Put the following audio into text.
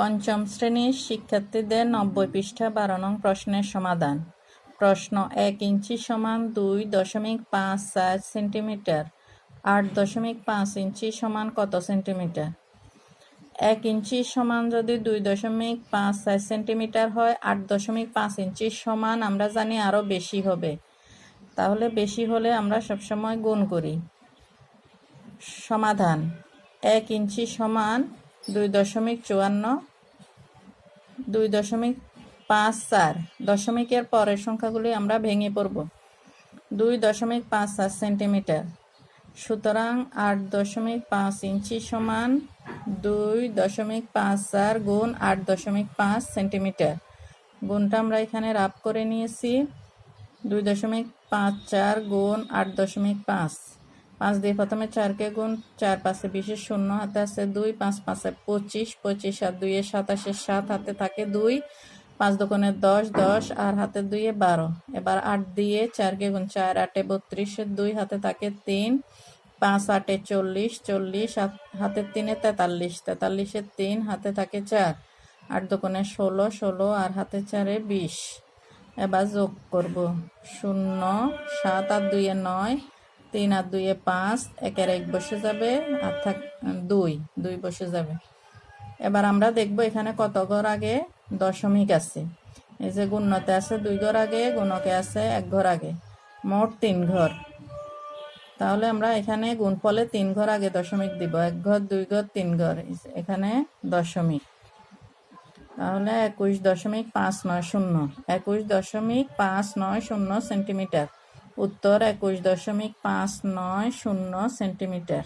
পঞ্চম শ্রেণীর শিক্ষার্থীদের 90 পৃষ্ঠা 12 নং প্রশ্নের সমাধান। প্রশ্ন: 1 ইঞ্চি সমান 2.54 সেন্টিমিটার। 8.5 ইঞ্চি সমান কত সেন্টিমিটার? 1 ইঞ্চি সমান যদি 2.54 সেন্টিমিটার হয়, 8.5 ইঞ্চি সমান আমরা জানি আরও বেশি হবে। তাহলে বেশি হলে আমরা সবসময় গুণ করি। সমাধান: 1 ইঞ্চি সমান 2.54, 2.54, দশমিকের পরের সংখ্যাগুলি আমরা ভেঙে পড়ব। 2.54 সেন্টিমিটার। সুতরাং 8.5 ইঞ্চি সমান 2.54 গুণ 8.5 সেন্টিমিটার। গুণটা আমরা এখানে রাফ করে নিয়েছি। 2.54 গুণ 8.5, 5 দিয়ে প্রথমে 4কে গুণ, 4 5 20, 0 হাতে আছে 2, 5 5 25, 25 আর 2 27, 7 হাতে থাকে 2, 5 দোকানে 10, 10 আর হাতে 2 12। এবার 8 দিয়ে 4কে গুণ, 4 8 32, 2 হাতে থাকে 3, 5 8 40, 40 হাতে 3 43, 43 3 হাতে থাকে 4, 8 দোকানে 16, 16 আর হাতে 4 20। এবার যোগ করব। 0 7 আর 2 9, 3 আর 2 5, 1 এর 1 বসে যাবে আর 2 বসে যাবে। এবার আমরা দেখব এখানে কত ঘর আগে দশমিক আছে। এই যে গুণতে আছে 2 ঘর আগে, গুণকে আছে 1 ঘর আগে, মোট 3 ঘর। তাহলে আমরা এখানে গুণফলে 3 ঘর আগে দশমিক দিব। 1 ঘর, 2 ঘর, 3 ঘর, এখানে দশমিক। তাহলে 21.590, 21.590 সেন্টিমিটার। উত্তর 21.590 সেন্টিমিটার।